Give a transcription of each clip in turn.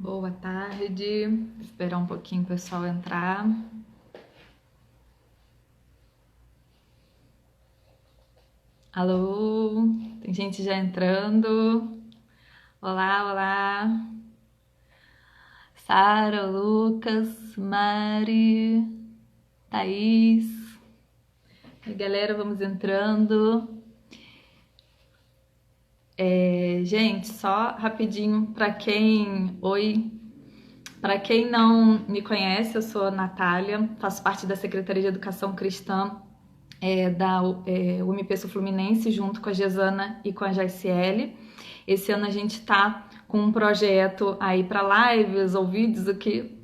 Boa tarde. Vou esperar um pouquinho o pessoal entrar. Alô, tem gente já entrando. Olá, olá. Sara, Lucas, Mari, Thaís. E galera, vamos entrando. Gente, só rapidinho para quem. Oi. Para quem não me conhece, eu sou a Natália, faço parte da Secretaria de Educação Cristã da UMP Sul Fluminense, junto com a Gesana e com a JSL. Esse ano a gente está com um projeto aí para lives ou vídeos, o que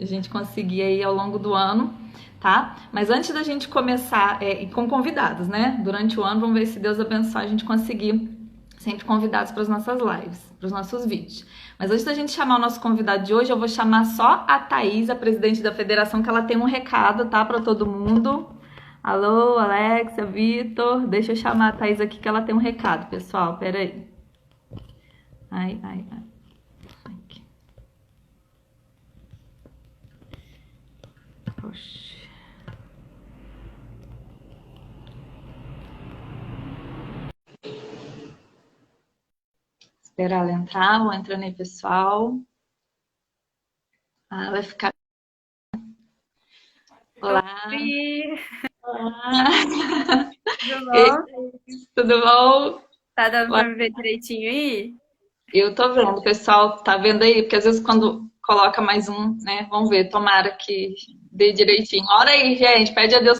a gente conseguir aí ao longo do ano, tá? Mas antes da gente começar, e com convidados, né? Durante o ano, vamos ver se Deus abençoe a gente conseguir sempre convidados para as nossas lives, para os nossos vídeos. Mas antes da gente chamar o nosso convidado de hoje, eu vou chamar só a Thaís, a presidente da federação, que ela tem um recado, tá, para todo mundo. Alô, Alexa, Vitor, deixa eu chamar a Thaís aqui que ela tem um recado, pessoal, peraí. Ai, ai, ai. Aqui. Poxa. Esperar ela entrar, vou entrando aí, pessoal. Ah, vai ficar. Olá. Oi, Olá. tudo E aí, bom? tudo bom? Tá dando pra me ver direitinho aí? Eu tô vendo, o pessoal tá vendo aí, porque às vezes quando coloca mais um, né? Vamos ver, tomara que dê direitinho. Ora aí, gente, pede a Deus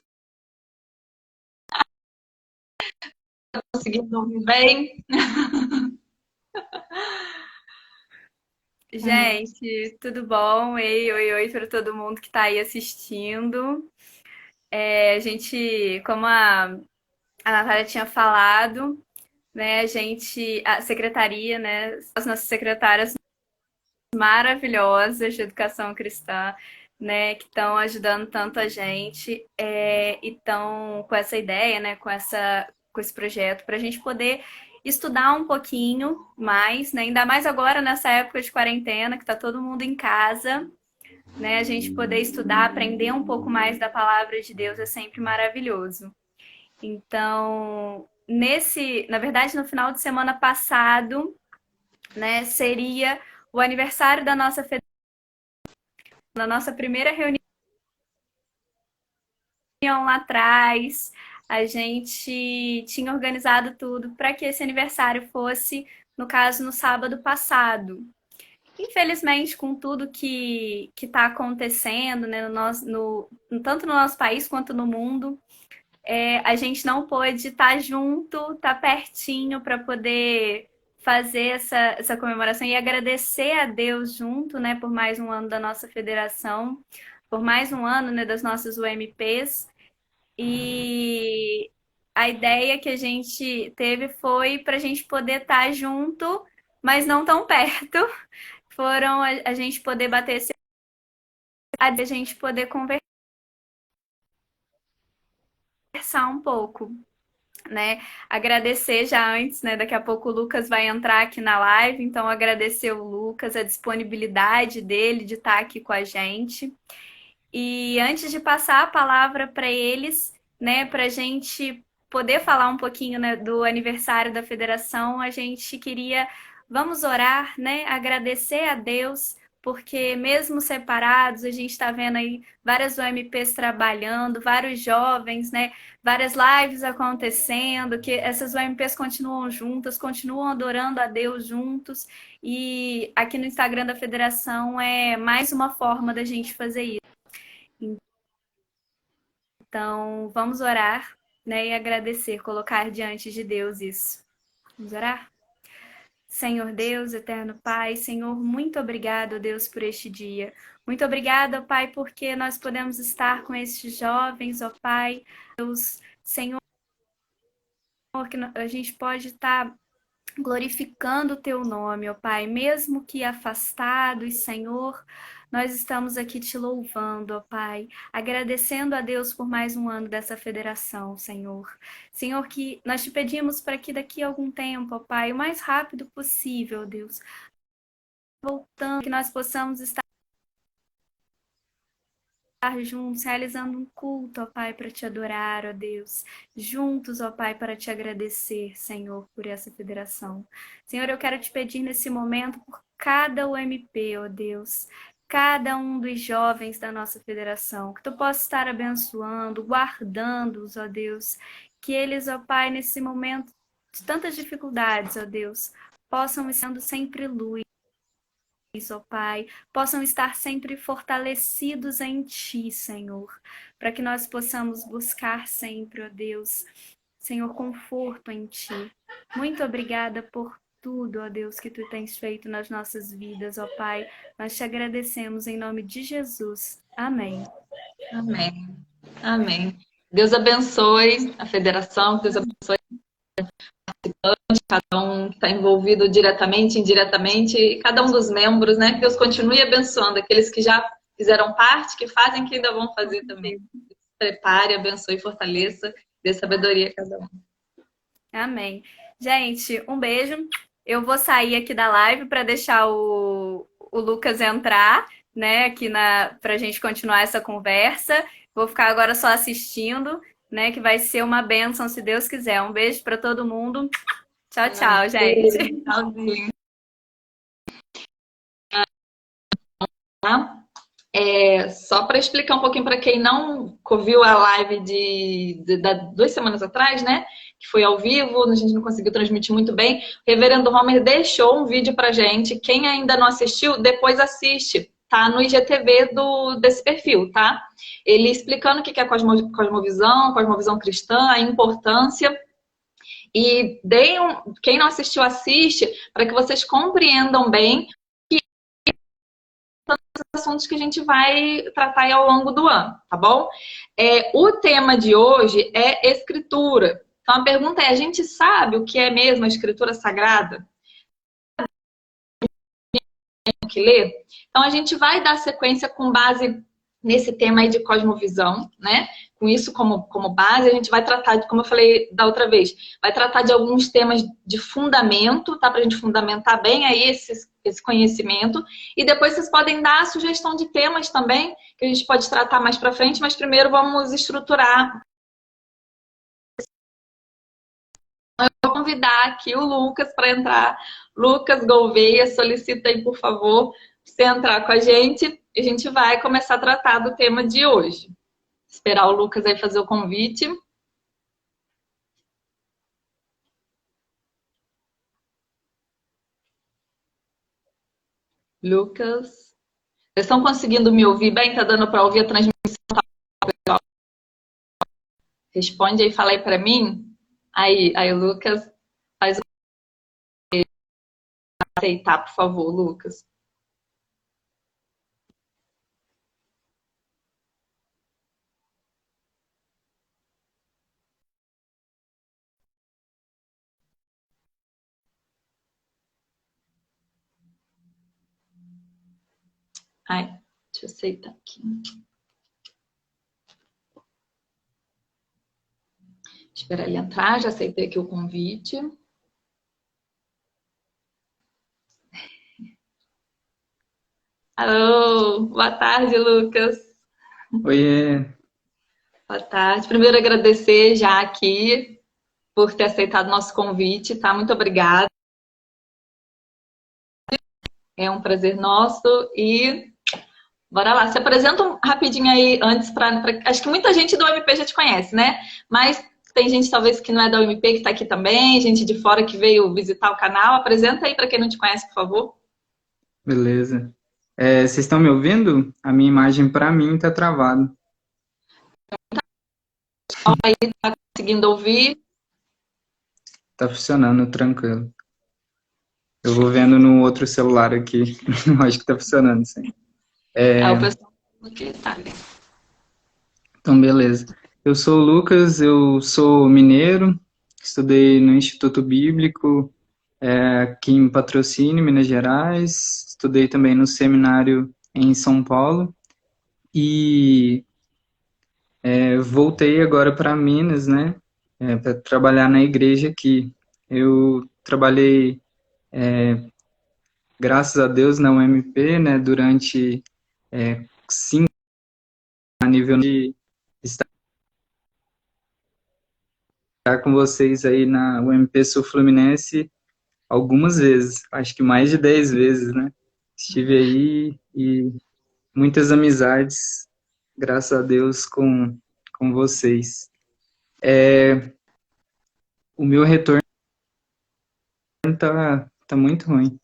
conseguir dormir bem. Gente, tudo bom? Ei, oi, oi para todo mundo que tá aí assistindo. A gente, como a Natália tinha falado, né, a secretaria, né, as nossas secretárias maravilhosas de educação cristã, né, que estão ajudando tanto a gente, e estão com essa ideia, né, com esse projeto, para a gente poder estudar um pouquinho mais, né, ainda mais agora nessa época de quarentena, que está todo mundo em casa, né, a gente poder estudar, aprender um pouco mais da palavra de Deus é sempre maravilhoso. Então, na verdade, no final de semana passado, né, seria o aniversário da nossa na nossa primeira reunião lá atrás, a gente tinha organizado tudo para que esse aniversário fosse, no caso, no sábado passado. Infelizmente, com tudo que está acontecendo, né, tanto no nosso país quanto no mundo, a gente não pôde estar junto, estar pertinho para poder fazer essa comemoração e agradecer a Deus junto, né, por mais um ano da nossa federação, por mais um ano, né, das nossas UMPs. E a ideia que a gente teve foi para a gente poder estar junto, mas não tão perto. Foram a gente poder bater a gente poder conversar um pouco, né? Agradecer já antes, né? Daqui a pouco o Lucas vai entrar aqui na live, então agradecer o Lucas, a disponibilidade dele de estar aqui com a gente. E antes de passar a palavra para eles, né, para a gente poder falar um pouquinho, né, do aniversário da federação, a gente queria, vamos orar, né, agradecer a Deus, porque mesmo separados, a gente está vendo aí várias UMPs trabalhando, vários jovens, né, várias lives acontecendo, que essas UMPs continuam juntas, continuam adorando a Deus juntos, e aqui no Instagram da federação é mais uma forma da gente fazer isso. Então, vamos orar, né, e agradecer, colocar diante de Deus isso. Vamos orar? Senhor Deus, eterno Pai, Senhor, muito obrigado, Deus, por este dia. Muito obrigada, Pai, porque nós podemos estar com estes jovens, ó Pai. Deus, Senhor, que a gente pode estar glorificando o teu nome, ó Pai, mesmo que afastados, Senhor, nós estamos aqui te louvando, ó Pai, agradecendo a Deus por mais um ano dessa federação, Senhor. Senhor, que nós te pedimos para que daqui a algum tempo, ó Pai, o mais rápido possível, Deus, voltando, que nós possamos estar juntos, realizando um culto, ó Pai, para te adorar, ó Deus. Juntos, ó Pai, para te agradecer, Senhor, por essa federação. Senhor, eu quero te pedir nesse momento por cada UMP, ó Deus, cada um dos jovens da nossa federação, que tu possa estar abençoando, guardando-os, ó Deus, que eles, ó Pai, nesse momento de tantas dificuldades, ó Deus, possam estar sendo sempre luz, ó Pai, possam estar sempre fortalecidos em Ti, Senhor, para que nós possamos buscar sempre, ó Deus, Senhor, conforto em Ti. Muito obrigada por tudo, ó Deus, que Tu tens feito nas nossas vidas, ó Pai. Nós te agradecemos em nome de Jesus. Amém. Amém. Amém. Deus abençoe a federação, Deus abençoe cada um que está envolvido diretamente, indiretamente, e cada um dos membros, né? Que Deus continue abençoando aqueles que já fizeram parte, que fazem, que ainda vão fazer também. Prepare, abençoe, fortaleça, dê sabedoria a cada um. Amém. Gente, um beijo. Eu vou sair aqui da live para deixar o Lucas entrar, né, aqui para a gente continuar essa conversa. Vou ficar agora só assistindo, né, que vai ser uma bênção, se Deus quiser. Um beijo para todo mundo. Tchau, tchau, gente. Tchauzinho. Só para explicar um pouquinho para quem não viu a live de 2 semanas atrás, né? Que foi ao vivo, a gente não conseguiu transmitir muito bem. O Reverendo Homer deixou um vídeo pra gente. Quem ainda não assistiu, depois assiste. Tá no IGTV desse perfil, tá? Ele explicando o que é cosmovisão cristã, a importância. E quem não assistiu, assiste, para que vocês compreendam bem os assuntos que a gente vai tratar aí ao longo do ano, tá bom? O tema de hoje é escritura. Então a pergunta é, a gente sabe o que é mesmo a escritura sagrada? Que ler? Então a gente vai dar sequência com base nesse tema aí de cosmovisão, né? Com isso como base, a gente vai tratar, como eu falei da outra vez, vai tratar de alguns temas de fundamento, tá? Pra gente fundamentar bem aí esse conhecimento. E depois vocês podem dar a sugestão de temas também, que a gente pode tratar mais pra frente, mas primeiro vamos estruturar. Eu vou convidar aqui o Lucas para entrar. Lucas Gouveia, solicita aí, por favor, você entrar com a gente. E a gente vai começar a tratar do tema de hoje. Esperar o Lucas aí fazer o convite. Lucas. Vocês estão conseguindo me ouvir bem? Tá dando para ouvir a transmissão? Responde aí, fala aí para mim. Aí, Lucas, faz o aceitar, por favor, Lucas. Ai, deixa eu aceitar aqui. Esperar ele entrar, já aceitei aqui o convite. Alô, boa tarde, Lucas. Oiê. Boa tarde. Primeiro agradecer já aqui por ter aceitado o nosso convite, tá? Muito obrigada. É um prazer nosso e bora lá. Se apresenta rapidinho aí antes acho que muita gente do UMP já te conhece, né? Mas tem gente talvez que não é da UMP que está aqui também, gente de fora que veio visitar o canal. Apresenta aí para quem não te conhece, por favor. Beleza. Vocês estão me ouvindo? A minha imagem para mim tá travada. Aí, tá conseguindo ouvir? Tá funcionando, tranquilo. Eu vou vendo no outro celular aqui. Acho que tá funcionando, sim. O pessoal aqui tá. Então, beleza. Eu sou o Lucas, eu sou mineiro, estudei no Instituto Bíblico, aqui em Patrocínio, Minas Gerais. Estudei também no seminário em São Paulo. E voltei agora para Minas, né? Para trabalhar na igreja aqui. Eu trabalhei graças a Deus, na UMP, né, durante 5 a nível de estar com vocês aí na UMP Sul Fluminense algumas vezes, acho que mais de 10 vezes, né? Estive aí e muitas amizades, graças a Deus, com vocês. O meu retorno tá muito ruim.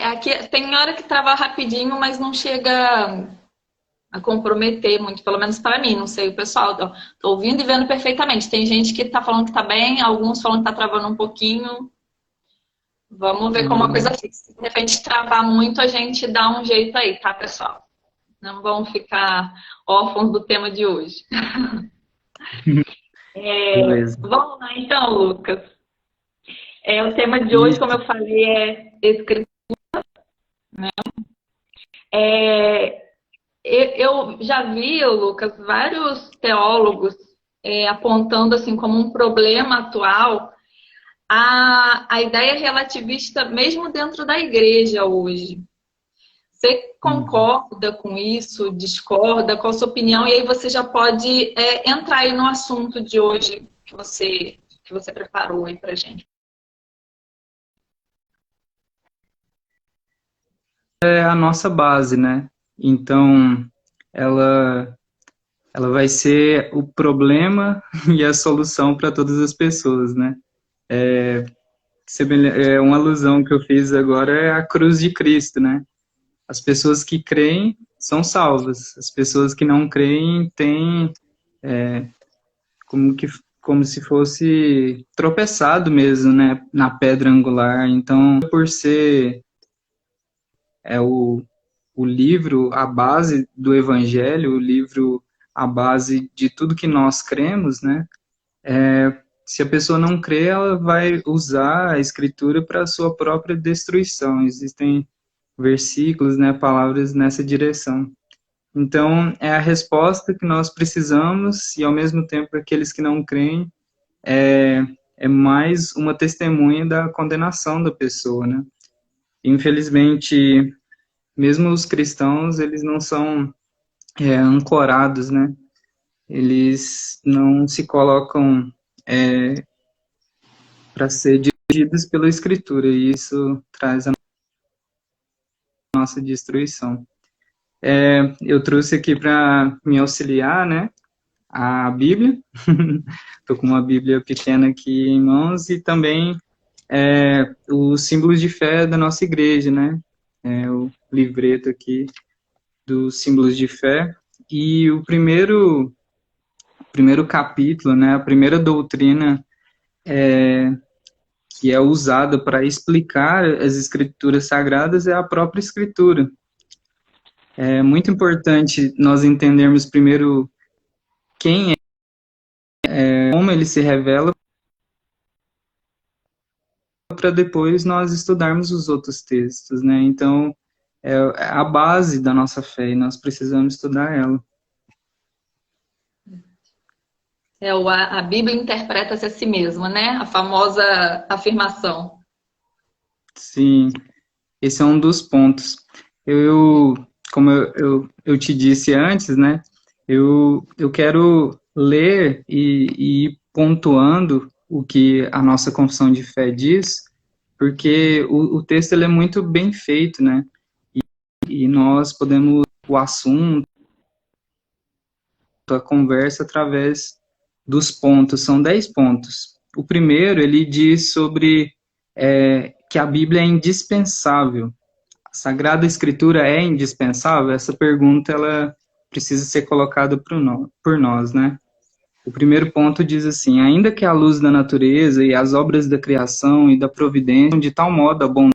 Aqui tem hora que trava rapidinho, mas não chega a comprometer muito, pelo menos para mim, não sei o pessoal. Tô ouvindo e vendo perfeitamente. Tem gente que tá falando que tá bem, alguns falando que tá travando um pouquinho. Vamos ver como a coisa fica. Se de repente travar muito, a gente dá um jeito aí, tá, pessoal? Não vão ficar órfãos do tema de hoje. Beleza. Vamos lá então, Lucas. O tema de hoje, como eu falei, é escritura, né? Eu já vi, Lucas, vários teólogos apontando assim como um problema atual a ideia relativista mesmo dentro da igreja hoje. Você concorda com isso? Discorda? Qual a sua opinião? E aí você já pode entrar aí no assunto de hoje que você preparou aí pra gente. É a nossa base, né? Então, ela vai ser o problema e a solução para todas as pessoas, né? Uma alusão que eu fiz agora é a cruz de Cristo, né? As pessoas que creem são salvas, as pessoas que não creem têm como se fosse tropeçado mesmo, né? Na pedra angular. Então, por ser o livro, a base do evangelho, o livro, a base de tudo que nós cremos, né? Se a pessoa não crê, ela vai usar a escritura para a sua própria destruição. Existem versículos, né, palavras nessa direção. Então, é a resposta que nós precisamos e, ao mesmo tempo, aqueles que não creem, é mais uma testemunha da condenação da pessoa, né? Infelizmente, mesmo os cristãos, eles não são ancorados, né? Eles não se colocam para ser dirigidos pela Escritura, e isso traz a nossa destruição. Eu trouxe aqui para me auxiliar, né? A Bíblia. Estou com uma Bíblia pequena aqui em mãos e também os símbolos de fé da nossa igreja, né? O livreto aqui dos símbolos de fé. E o primeiro capítulo, né? A primeira doutrina que é usada para explicar as escrituras sagradas é a própria escritura. É muito importante nós entendermos primeiro quem como ele se revela, para depois nós estudarmos os outros textos, né? Então, é a base da nossa fé e nós precisamos estudar ela. A Bíblia interpreta-se a si mesma, né? A famosa afirmação. Sim, esse é um dos pontos. Como eu te disse antes, né? Eu quero ler e ir pontuando o que a nossa confissão de fé diz, porque o texto ele é muito bem feito, né? E nós podemos o assunto, a conversa através dos pontos. São 10 pontos. O primeiro, ele diz sobre que a Bíblia é indispensável. A Sagrada Escritura é indispensável? Essa pergunta, ela precisa ser colocada por nós, né? O primeiro ponto diz assim: ainda que a luz da natureza e as obras da criação e da providência, de tal modo a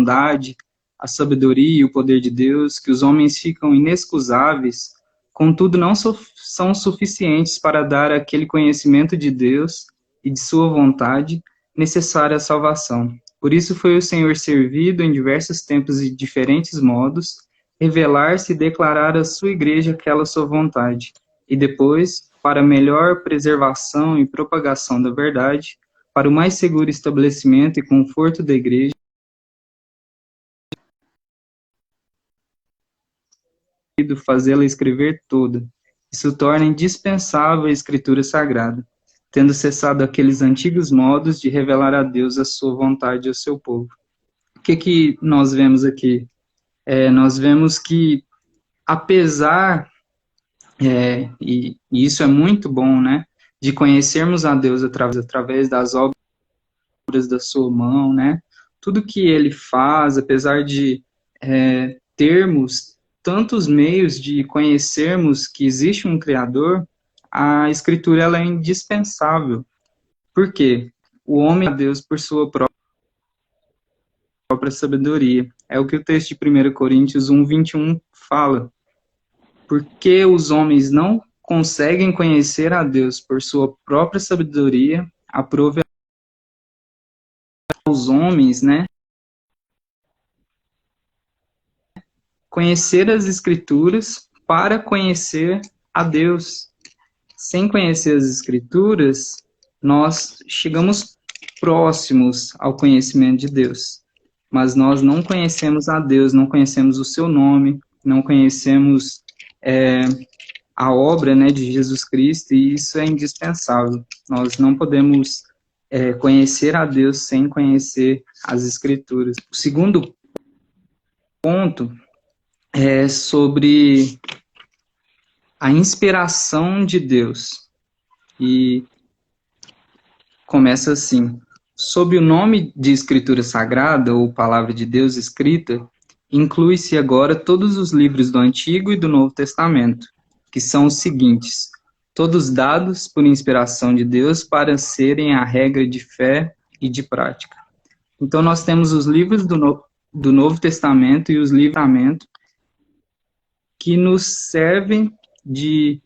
bondade, a sabedoria e o poder de Deus, que os homens ficam inexcusáveis, contudo não são suficientes para dar aquele conhecimento de Deus e de sua vontade necessária à salvação. Por isso foi o Senhor servido em diversos tempos e diferentes modos, revelar-se e declarar à sua igreja aquela sua vontade, e depois, para melhor preservação e propagação da verdade, para o mais seguro estabelecimento e conforto da igreja, fazê-la escrever toda. Isso torna indispensável a escritura sagrada, tendo cessado aqueles antigos modos de revelar a Deus a sua vontade ao seu povo. O que nós vemos aqui? Nós vemos que, apesar, e isso é muito bom, né, de conhecermos a Deus através das obras da sua mão, né, tudo que ele faz, apesar de termos tantos meios de conhecermos que existe um Criador, a Escritura ela é indispensável. Por quê? O homem é a Deus por sua própria sabedoria. É o que o texto de 1 Coríntios 1:21 fala. Porque os homens não conseguem conhecer a Deus por sua própria sabedoria, aprove aos homens, né, conhecer as Escrituras para conhecer a Deus. Sem conhecer as Escrituras, nós chegamos próximos ao conhecimento de Deus, mas nós não conhecemos a Deus, não conhecemos o seu nome, não conhecemos a obra, né, de Jesus Cristo, e isso é indispensável. Nós não podemos conhecer a Deus sem conhecer as Escrituras. O segundo ponto é sobre a inspiração de Deus. E começa assim: sob o nome de Escritura Sagrada, ou Palavra de Deus escrita, inclui-se agora todos os livros do Antigo e do Novo Testamento, que são os seguintes: todos dados por inspiração de Deus para serem a regra de fé e de prática. Então nós temos os livros do Novo Testamento e os livramento, que nos servem de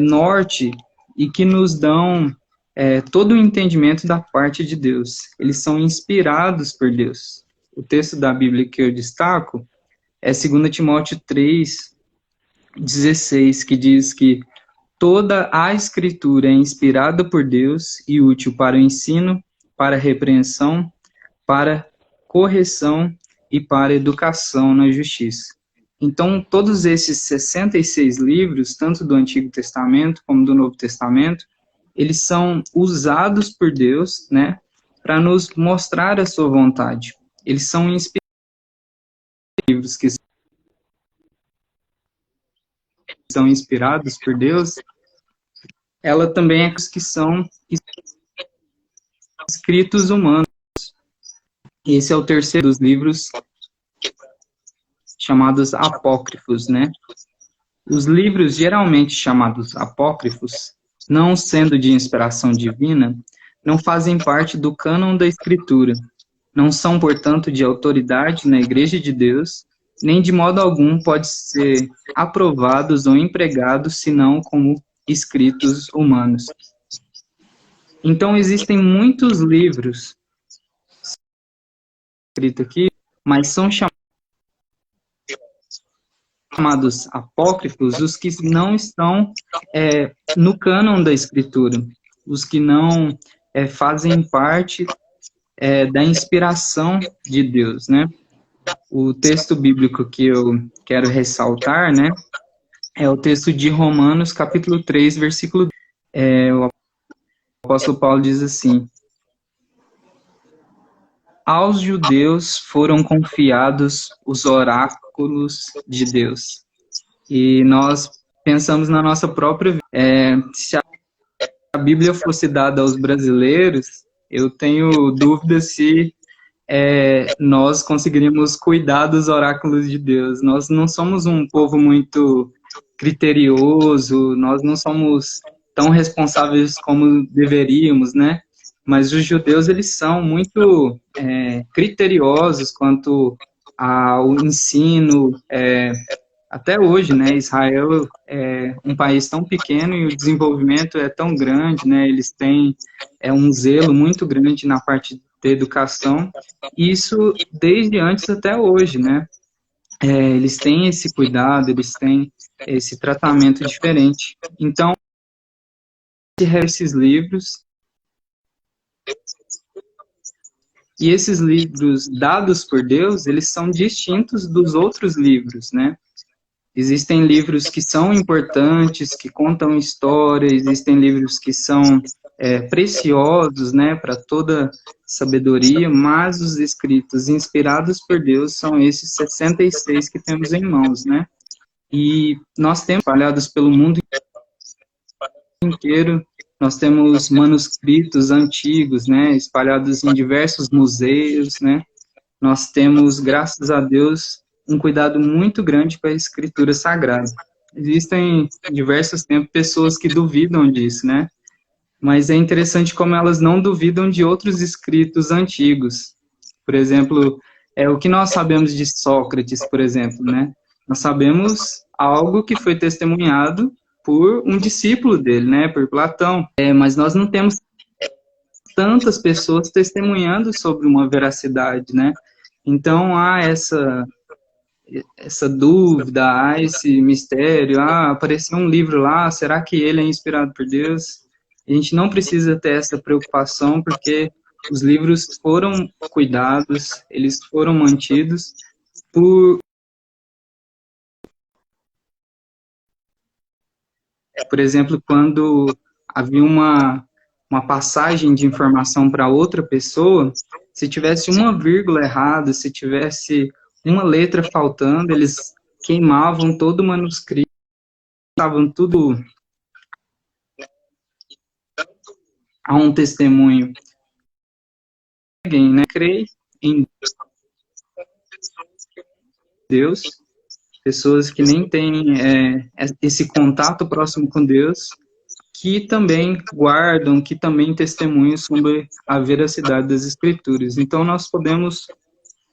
norte e que nos dão todo o entendimento da parte de Deus. Eles são inspirados por Deus. O texto da Bíblia que eu destaco é 2 Timóteo 3:16, que diz que toda a Escritura é inspirada por Deus e útil para o ensino, para a repreensão, para correção e para a educação na justiça. Então, todos esses 66 livros, tanto do Antigo Testamento como do Novo Testamento, eles são usados por Deus, né, para nos mostrar a sua vontade. Eles são livros que são inspirados por Deus. Ela também é que são escritos humanos. Esse é o terceiro dos livros chamados apócrifos, né? Os livros geralmente chamados apócrifos, não sendo de inspiração divina, não fazem parte do cânon da Escritura. Não são, portanto, de autoridade na Igreja de Deus, nem de modo algum pode ser aprovados ou empregados, senão como escritos humanos. Então, existem muitos livros escritos aqui, mas são chamados apócrifos os que não estão no cânon da Escritura, os que não fazem parte da inspiração de Deus, né? O texto bíblico que eu quero ressaltar, né, é o texto de Romanos, capítulo 3, versículo 2. O apóstolo Paulo diz assim: aos judeus foram confiados os oráculos de Deus. E nós pensamos na nossa própria vida. Se a Bíblia fosse dada aos brasileiros, eu tenho dúvida se nós conseguiríamos cuidar dos oráculos de Deus. Nós não somos um povo muito criterioso, nós não somos tão responsáveis como deveríamos, né? Mas os judeus, eles são muito criteriosos quanto ao ensino. Até hoje, né, Israel é um país tão pequeno e o desenvolvimento é tão grande, né, eles têm um zelo muito grande na parte da educação, isso desde antes até hoje, né, eles têm esse cuidado, eles têm esse tratamento diferente. Então, esses livros E esses livros dados por Deus, eles são distintos dos outros livros, né? Existem livros que são importantes, que contam história, existem livros que são preciosos, né, para toda sabedoria, mas os escritos inspirados por Deus são esses 66 que temos em mãos, né? E nós temos espalhados pelo mundo inteiro, nós temos manuscritos antigos, né, espalhados em diversos museus, né? Nós temos, graças a Deus, um cuidado muito grande com a escritura sagrada. Existem em diversos tempos pessoas que duvidam disso, né? Mas é interessante como elas não duvidam de outros escritos antigos. Por exemplo, o que nós sabemos de Sócrates, por exemplo, né? Nós sabemos algo que foi testemunhado por um discípulo dele, né? Por Platão. Mas nós não temos tantas pessoas testemunhando sobre uma veracidade, né? Então há essa dúvida, há esse mistério, apareceu um livro lá, será que ele é inspirado por Deus? A gente não precisa ter essa preocupação, porque os livros foram cuidados, eles foram mantidos por exemplo, quando havia uma passagem de informação para outra pessoa, se tivesse uma vírgula errada, se tivesse uma letra faltando, eles queimavam todo o manuscrito, estavam tudo a um testemunho. Alguém, né, crê em Deus, pessoas que nem têm esse contato próximo com Deus, que também guardam, que também testemunham sobre a veracidade das Escrituras. Então, nós podemos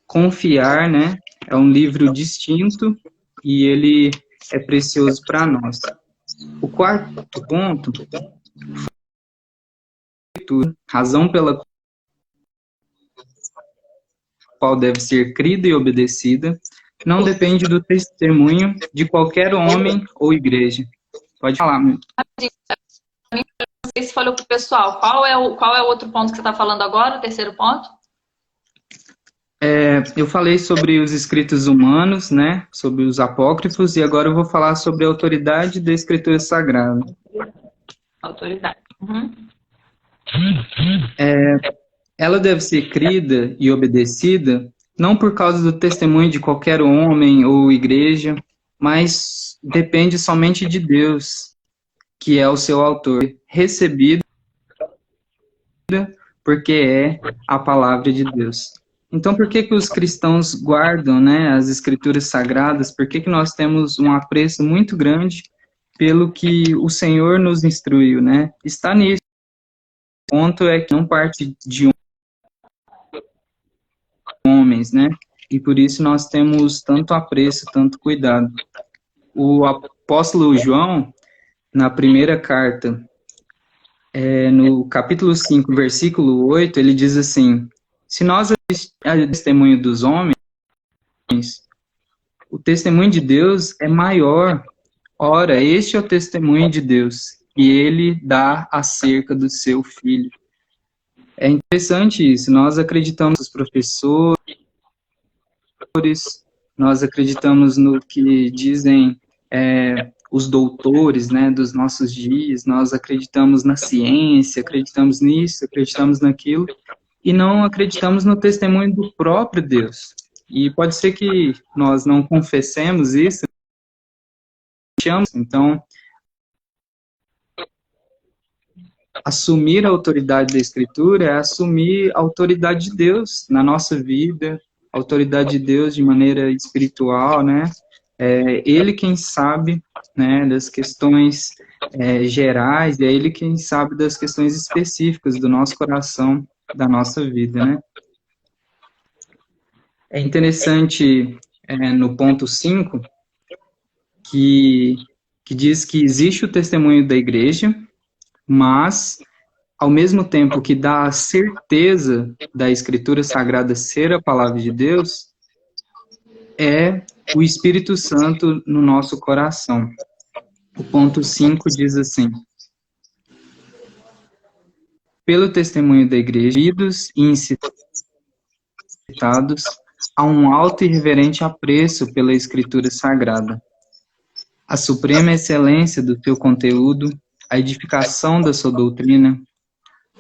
confiar, né? É um livro distinto e ele é precioso para nós. O quarto ponto, razão pela qual deve ser crida e obedecida, não depende do testemunho de qualquer homem ou igreja. Pode falar, meu. Não sei se falou para o pessoal. Qual é o outro ponto que você está falando agora, o terceiro ponto? Eu falei sobre os escritos humanos, né? Sobre os apócrifos, e agora eu vou falar sobre a autoridade da Escritura Sagrada. Autoridade. Uhum. Ela deve ser crida e obedecida, não por causa do testemunho de qualquer homem ou igreja, mas depende somente de Deus, que é o seu autor, recebida porque é a palavra de Deus. Então, por que os cristãos guardam, né, as escrituras sagradas? Por que nós temos um apreço muito grande pelo que o Senhor nos instruiu, né? Está nisso. O ponto é que não parte de homens, né? E por isso nós temos tanto apreço, tanto cuidado. O apóstolo João, na primeira carta, no capítulo 5, versículo 8, ele diz assim: se nós a testemunho dos homens, o testemunho de Deus é maior. Ora, este é o testemunho de Deus, e ele dá acerca do seu Filho. É interessante isso, nós acreditamos nos professores, nós acreditamos no que dizem os doutores, né, dos nossos dias, nós acreditamos na ciência, acreditamos nisso, acreditamos naquilo, e não acreditamos no testemunho do próprio Deus. E pode ser que nós não confessemos isso, então, assumir a autoridade da Escritura é assumir a autoridade de Deus na nossa vida, a autoridade de Deus de maneira espiritual, né? Ele quem sabe, né, das questões gerais, e é Ele quem sabe das questões específicas do nosso coração, da nossa vida, né? É interessante, no ponto 5, que diz que existe o testemunho da igreja, mas, ao mesmo tempo que dá a certeza da Escritura Sagrada ser a palavra de Deus, é o Espírito Santo no nosso coração. O ponto 5 diz assim: pelo testemunho da igreja, e incitados a um alto e reverente apreço pela Escritura Sagrada. A suprema excelência do seu conteúdo, a edificação da sua doutrina,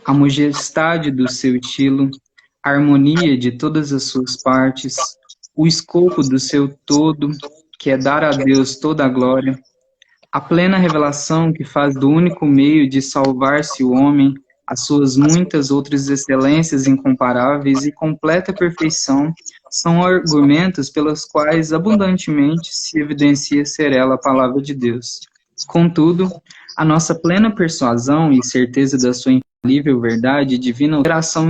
a majestade do seu estilo, a harmonia de todas as suas partes, o escopo do seu todo, que é dar a Deus toda a glória, a plena revelação que faz do único meio de salvar-se o homem, as suas muitas outras excelências incomparáveis e completa perfeição, são argumentos pelos quais abundantemente se evidencia ser ela a palavra de Deus. Contudo, a nossa plena persuasão e certeza da sua infalível verdade divina operação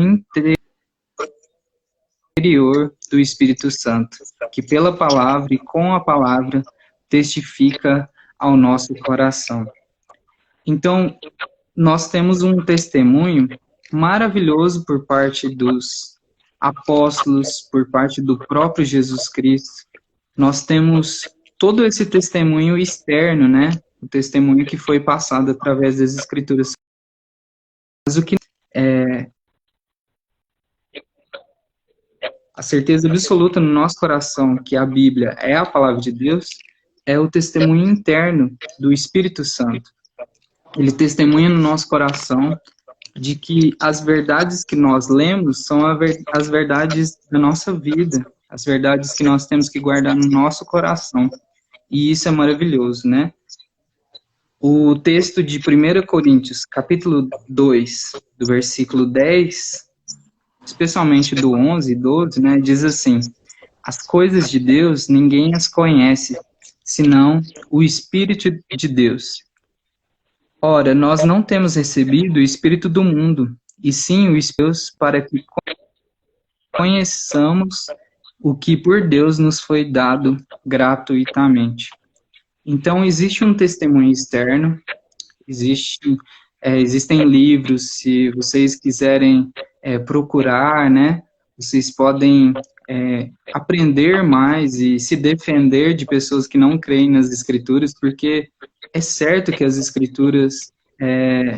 interior do Espírito Santo, que pela palavra e com a palavra testifica ao nosso coração. Então, nós temos um testemunho maravilhoso por parte dos apóstolos, por parte do próprio Jesus Cristo. Nós temos todo esse testemunho externo, né? O testemunho que foi passado através das Escrituras. Mas o que a certeza absoluta no nosso coração que a Bíblia é a palavra de Deus é o testemunho interno do Espírito Santo. Ele testemunha no nosso coração de que as verdades que nós lemos são as verdades da nossa vida, as verdades que nós temos que guardar no nosso coração. E isso é maravilhoso, né? O texto de 1 Coríntios, capítulo 2, do versículo 10, especialmente do 11 e 12, né, diz assim: as coisas de Deus ninguém as conhece, senão o Espírito de Deus. Ora, nós não temos recebido o Espírito do mundo, e sim o Espírito de Deus, para que conheçamos o que por Deus nos foi dado gratuitamente. Então, existe um testemunho externo, existem livros, se vocês quiserem procurar, né, vocês podem aprender mais e se defender de pessoas que não creem nas Escrituras, porque é certo que as Escrituras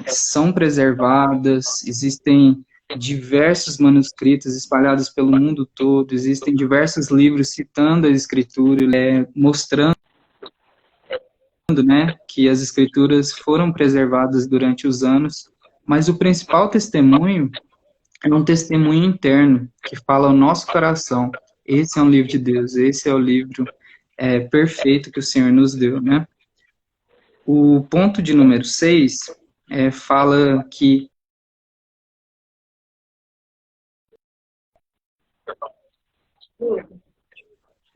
são preservadas, existem diversos manuscritos espalhados pelo mundo todo, existem diversos livros citando a Escritura, mostrando, né, que as Escrituras foram preservadas durante os anos, mas o principal testemunho é um testemunho interno, que fala ao nosso coração. Esse é um livro de Deus, esse é o livro perfeito que o Senhor nos deu, né? O ponto de número 6 fala que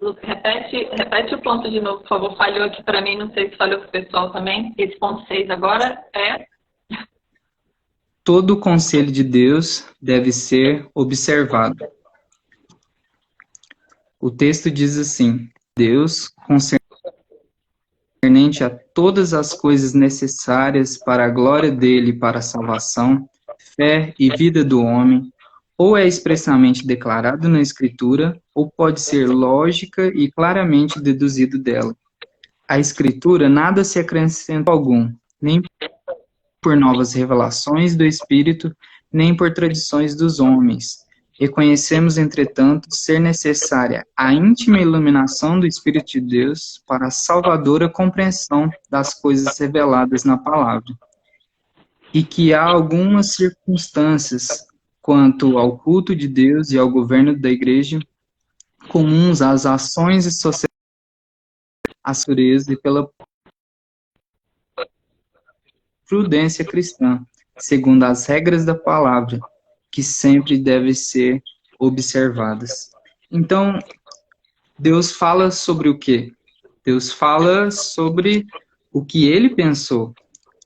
Lucas, repete o ponto de novo, por favor. Falhou aqui para mim, não sei se falhou para o pessoal também. Esse ponto 6 agora é... todo o conselho de Deus deve ser observado. O texto diz assim: Deus, concernente a todas as coisas necessárias para a glória dele e para a salvação, fé e vida do homem, ou é expressamente declarado na Escritura, ou pode ser lógica e claramente deduzido dela. A Escritura nada se acrescenta algum, nem por novas revelações do Espírito, nem por tradições dos homens. Reconhecemos, entretanto, ser necessária a íntima iluminação do Espírito de Deus para a salvadora compreensão das coisas reveladas na palavra. E que há algumas circunstâncias quanto ao culto de Deus e ao governo da Igreja, comuns às ações e sociedades, à natureza e pela prudência cristã, segundo as regras da palavra, que sempre devem ser observadas. Então, Deus fala sobre o quê? Deus fala sobre o que ele pensou,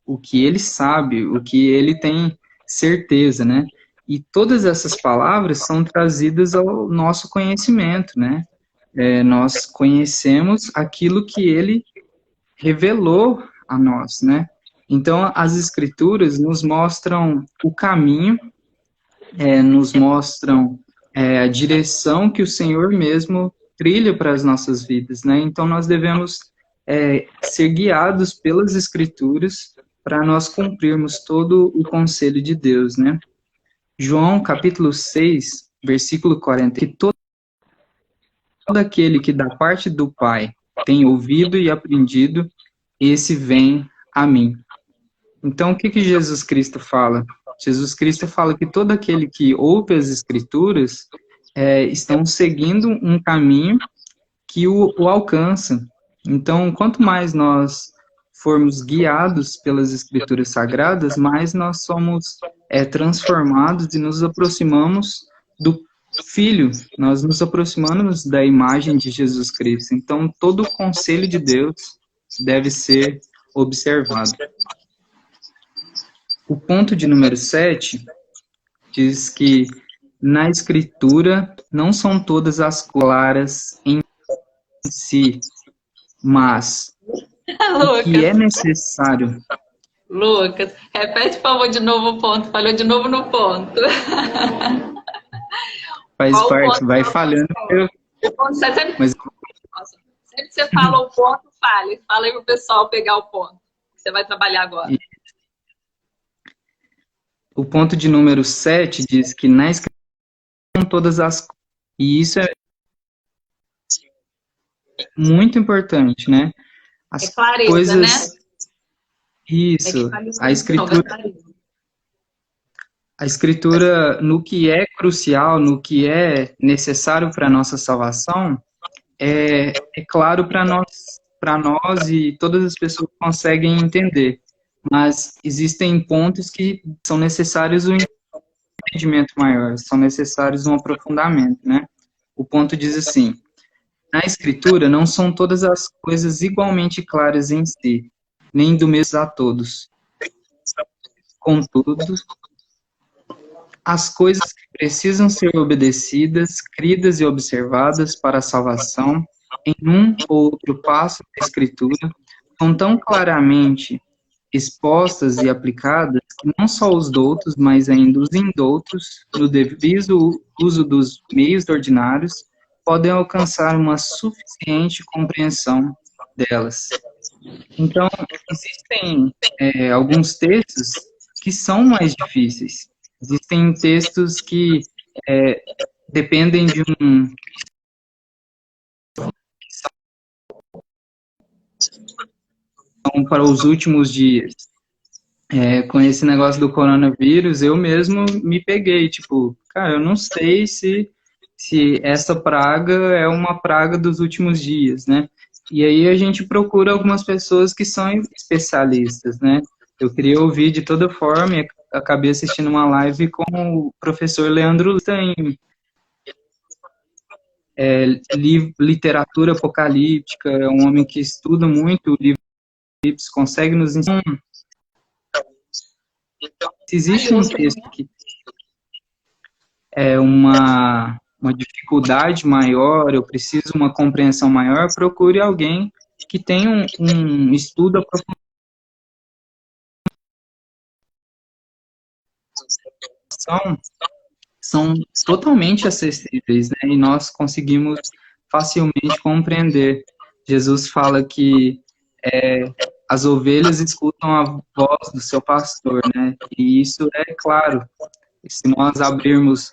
o que ele sabe, o que ele tem certeza, né? E todas essas palavras são trazidas ao nosso conhecimento, né? Nós conhecemos aquilo que ele revelou a nós, né? Então, as Escrituras nos mostram o caminho, nos mostram a direção que o Senhor mesmo trilha para as nossas vidas, né? Então, nós devemos ser guiados pelas Escrituras para nós cumprirmos todo o conselho de Deus, né? João, capítulo 6, versículo 40, que todo aquele que da parte do Pai tem ouvido e aprendido, esse vem a mim. Então, o que Jesus Cristo fala? Jesus Cristo fala que todo aquele que ouve as Escrituras estão seguindo um caminho que o alcança. Então, quanto mais nós formos guiados pelas Escrituras Sagradas, mais nós somos transformados e nos aproximamos do Filho, nós nos aproximamos da imagem de Jesus Cristo. Então, todo o conselho de Deus deve ser observado. O ponto de número 7 diz que na Escritura não são todas as claras em si, mas o que é necessário. Lucas, repete, por favor, de novo o ponto. Falhou de novo no ponto. Faz Qual parte, ponto vai falhando. O ponto sempre... Mas... sempre que você fala o ponto, fale. Fala aí pro pessoal pegar o ponto. Você vai trabalhar agora. O ponto de número 7 diz que na Escritura são todas as coisas. E isso é muito importante, né? As clareza, coisas... né? Isso, a escritura, no que é crucial, no que é necessário para a nossa salvação, é claro para nós e todas as pessoas conseguem entender. Mas existem pontos que são necessários um entendimento maior, são necessários um aprofundamento, né? O ponto diz assim: na Escritura não são todas as coisas igualmente claras em si, nem do mesmo a todos. Contudo, as coisas que precisam ser obedecidas, cridas e observadas para a salvação, em um ou outro passo da Escritura, são tão claramente expostas e aplicadas que não só os doutos, mas ainda os indoutos, no devido uso dos meios ordinários, podem alcançar uma suficiente compreensão delas. Então, existem alguns textos que são mais difíceis. Existem textos que dependem de são para os últimos dias. Com esse negócio do coronavírus, eu mesmo me peguei, tipo, cara, eu não sei se essa praga é uma praga dos últimos dias, né? E aí a gente procura algumas pessoas que são especialistas, né? Eu queria ouvir de toda forma e acabei assistindo uma live com o professor Leandro Lutan, literatura apocalíptica, é um homem que estuda muito o livro de Apocalipse, consegue nos ensinar. Se existe um texto que é uma dificuldade maior, eu preciso uma compreensão maior, procure alguém que tenha um estudo aprofundado. São totalmente acessíveis, né? E nós conseguimos facilmente compreender. Jesus fala que as ovelhas escutam a voz do seu pastor, né? E isso é claro. Se nós abrirmos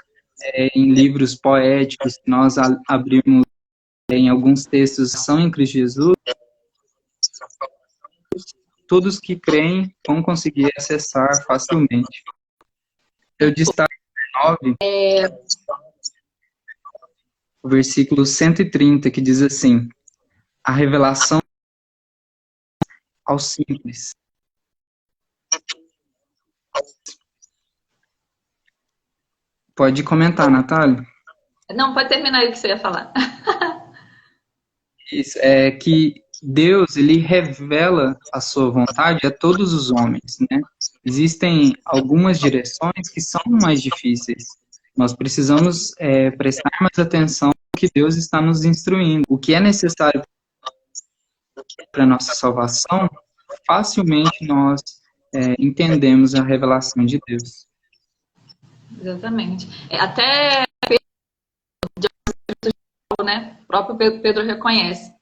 em livros poéticos, se nós abrirmos em alguns textos são em Cristo Jesus, todos que creem vão conseguir acessar facilmente. Eu destaco 9, o versículo 130, que diz assim: a revelação aos simples. Pode comentar, Natália. Não, pode terminar aí o que você ia falar. Isso, é que Deus, ele revela a sua vontade a todos os homens, né? Existem algumas direções que são mais difíceis. Nós precisamos prestar mais atenção no que Deus está nos instruindo. O que é necessário para a nossa salvação, facilmente nós entendemos a revelação de Deus. Exatamente. Até né? O próprio Pedro reconhece.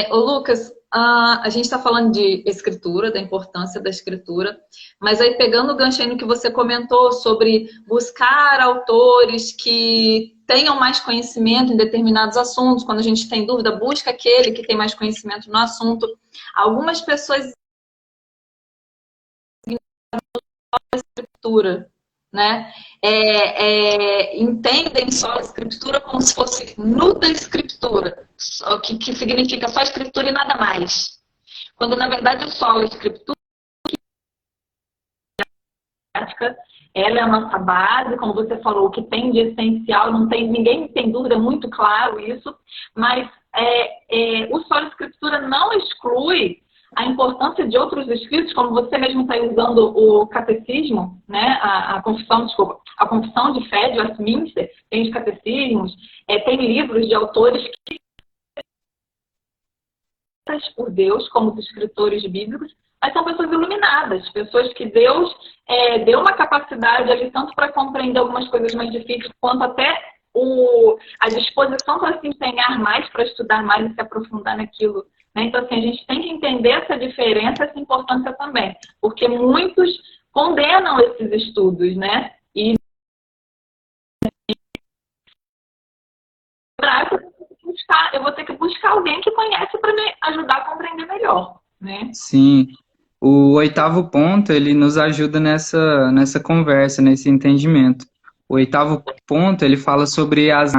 Ô Lucas, a gente está falando de escritura, da importância da escritura, mas aí pegando o gancho aí no que você comentou sobre buscar autores que tenham mais conhecimento em determinados assuntos, quando a gente tem dúvida, busca aquele que tem mais conhecimento no assunto. Algumas pessoas escritura, né? Entendem só a escritura como se fosse nuda escritura, o que significa só escritura e nada mais. Quando, na verdade, o solo escritura, ela é a nossa base, como você falou, o que tem de essencial, ninguém tem dúvida, é muito claro isso, mas o solo escritura não exclui a importância de outros escritos, como você mesmo está usando o catecismo, né? a confissão de fé de Westminster, tem os catecismos, tem livros de autores que por Deus, como os escritores bíblicos, mas são pessoas iluminadas, pessoas que Deus deu uma capacidade ali, tanto para compreender algumas coisas mais difíceis, quanto até a disposição para se empenhar mais, para estudar mais e se aprofundar naquilo. Né? Então, assim, a gente tem que entender essa diferença, essa importância também, porque muitos condenam esses estudos, né? E eu vou ter que buscar alguém que conhece para me ajudar a compreender melhor, né? Sim. O 8º ponto, ele nos ajuda nessa conversa, nesse entendimento. O 8º ponto, ele fala sobre as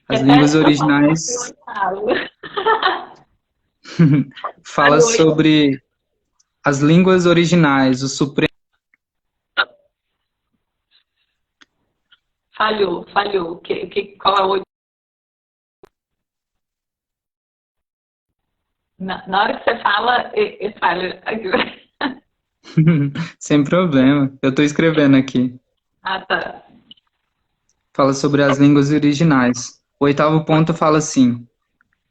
línguas originais. Fala sobre as línguas originais, o Supremo. Falhou. Qual é o... Na hora que você fala, falha. Sem problema. Eu estou escrevendo aqui. Ah, tá. Fala sobre as línguas originais. O 8º ponto fala assim: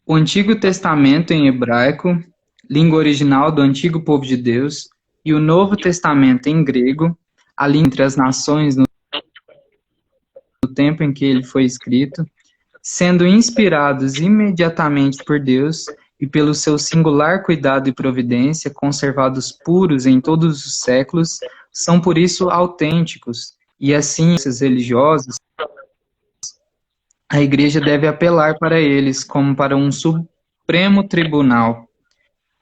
o Antigo Testamento em hebraico, língua original do antigo povo de Deus, e o Novo Testamento em grego, a língua entre as nações no tempo em que ele foi escrito, sendo inspirados imediatamente por Deus e pelo seu singular cuidado e providência, conservados puros em todos os séculos, são por isso autênticos, e assim, esses religiosos, a Igreja deve apelar para eles como para um supremo tribunal.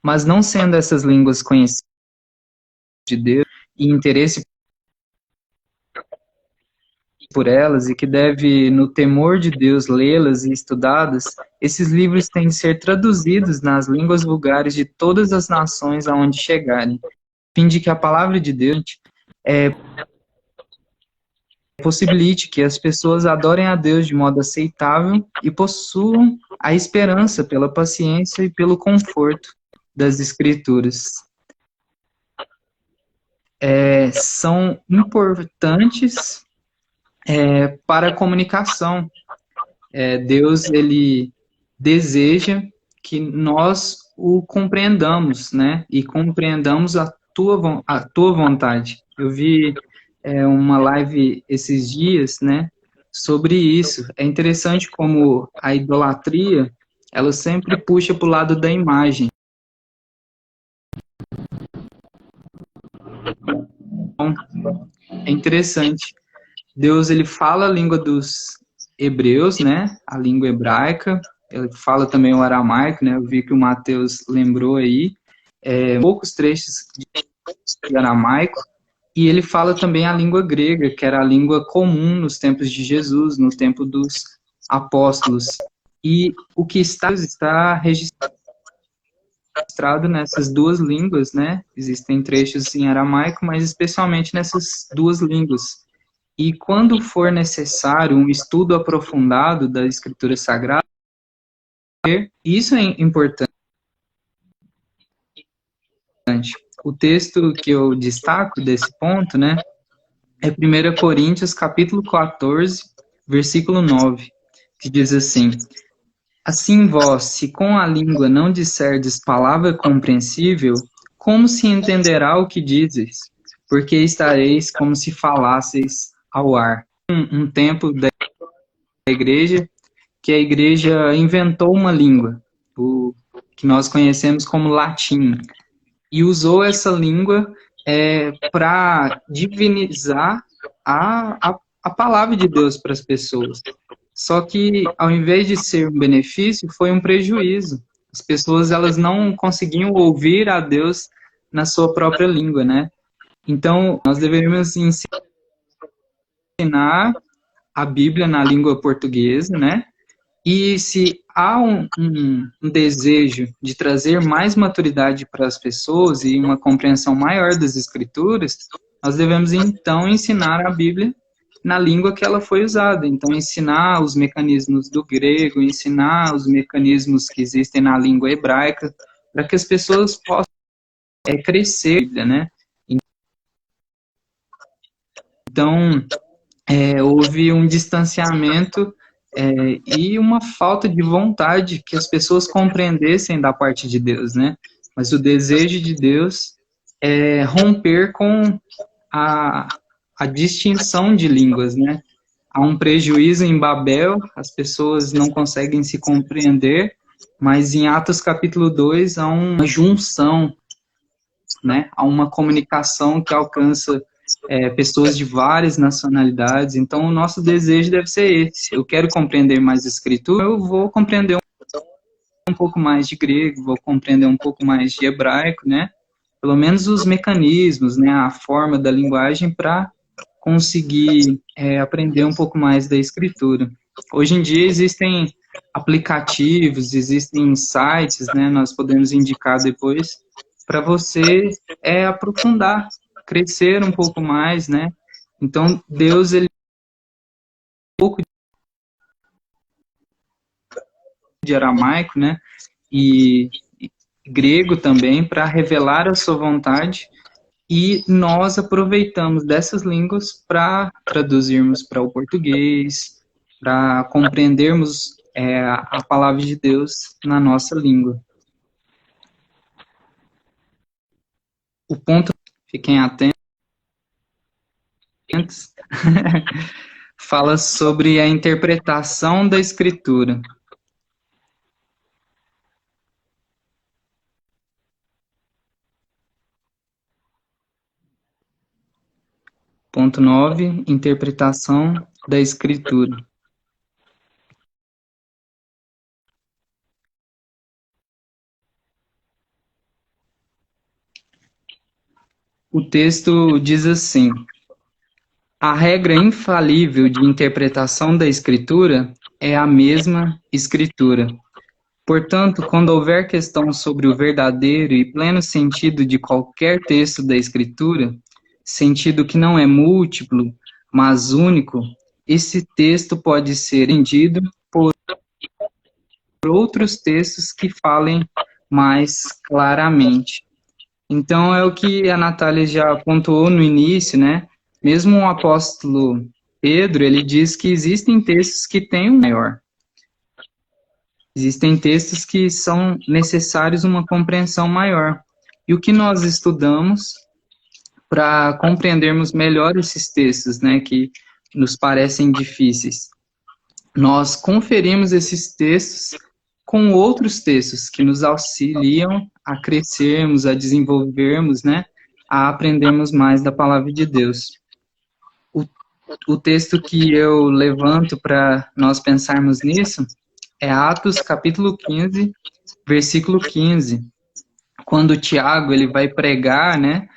Mas não sendo essas línguas conhecidas de Deus e interesse por elas e que deve, no temor de Deus, lê-las e estudá-las, esses livros têm de ser traduzidos nas línguas vulgares de todas as nações aonde chegarem, a fim de que a palavra de Deus possibilite que as pessoas adorem a Deus de modo aceitável e possuam a esperança pela paciência e pelo conforto das Escrituras. São importantes para a comunicação. Deus, ele deseja que nós o compreendamos, né? E compreendamos a tua vontade. Eu vi uma live esses dias, né? Sobre isso. É interessante como a idolatria, ela sempre puxa para o lado da imagem. Então, é interessante. Deus, ele fala a língua dos hebreus, né? A língua hebraica. Ele fala também o aramaico, né? Eu vi que o Mateus lembrou aí. Poucos trechos de aramaico. E ele fala também a língua grega, que era a língua comum nos tempos de Jesus, no tempo dos apóstolos. E o que está registrado nessas duas línguas, né? Existem trechos em aramaico, mas especialmente nessas duas línguas. E quando for necessário um estudo aprofundado da Escritura Sagrada, isso é importante. O texto que eu destaco desse ponto, né, é 1 Coríntios, capítulo 14, versículo 9, que diz assim: assim vós, se com a língua não disserdes palavra compreensível, como se entenderá o que dizes? Porque estareis como se falasseis ao ar. Um tempo da igreja, que a igreja inventou uma língua. o que nós conhecemos como latim, e usou essa língua para divinizar a palavra de Deus para as pessoas. Só que, ao invés de ser um benefício, foi um prejuízo. As pessoas, elas não conseguiam ouvir a Deus na sua própria língua, né? Então, nós deveríamos ensinar a Bíblia na língua portuguesa, né? E se há um desejo de trazer mais maturidade para as pessoas e uma compreensão maior das Escrituras, nós devemos, então, ensinar a Bíblia na língua que ela foi usada. Então, ensinar os mecanismos do grego, ensinar os mecanismos que existem na língua hebraica, para que as pessoas possam crescer, né? Então, houve um distanciamento e uma falta de vontade que as pessoas compreendessem da parte de Deus, né? Mas o desejo de Deus é romper com a distinção de línguas, né? Há um prejuízo em Babel, as pessoas não conseguem se compreender, mas em Atos capítulo 2 há uma junção, né? Há uma comunicação que alcança pessoas de várias nacionalidades. Então, o nosso desejo deve ser esse. Eu quero compreender mais Escritura, eu vou compreender um pouco mais de grego, vou compreender um pouco mais de hebraico, né? Pelo menos os mecanismos, né? A forma da linguagem para conseguir aprender um pouco mais da Escritura. Hoje em dia existem aplicativos, existem sites, né? Nós podemos indicar depois para você aprofundar, crescer um pouco mais, né? Então, Deus, ele um pouco de aramaico, né? E grego também, para revelar a sua vontade, e nós aproveitamos dessas línguas para traduzirmos para o português, para compreendermos a palavra de Deus na nossa língua. O ponto, fiquem atentos, fala sobre a interpretação da Escritura. Ponto 9, interpretação da Escritura. O texto diz assim: a regra infalível de interpretação da Escritura é a mesma Escritura. Portanto, quando houver questão sobre o verdadeiro e pleno sentido de qualquer texto da Escritura, sentido que não é múltiplo, mas único, esse texto pode ser entendido por outros textos que falem mais claramente. Então, é o que a Natália já pontuou no início, né? Mesmo o apóstolo Pedro, ele diz que existem textos que têm um maior. Existem textos que são necessários uma compreensão maior. E o que nós estudamos para compreendermos melhor esses textos, né, que nos parecem difíceis? Nós conferimos esses textos com outros textos que nos auxiliam a crescermos, a desenvolvermos, né, a aprendermos mais da palavra de Deus. O texto que eu levanto para nós pensarmos nisso é Atos capítulo 15, versículo 15. Quando Tiago ele vai pregar, né,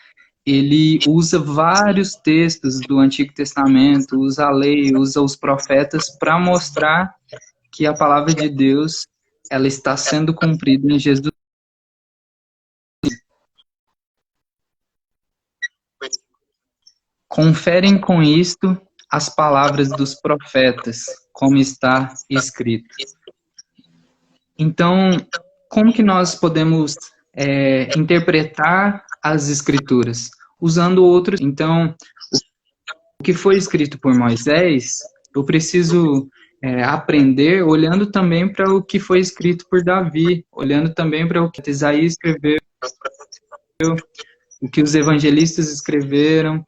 ele usa vários textos do Antigo Testamento, usa a lei, usa os profetas para mostrar que a palavra de Deus ela está sendo cumprida em Jesus. Conferem com isto as palavras dos profetas, como está escrito. Então, como que nós podemos interpretar as Escrituras? Usando outros. Então, o que foi escrito por Moisés, eu preciso aprender olhando também para o que foi escrito por Davi, olhando também para o que Isaías escreveu, o que os evangelistas escreveram,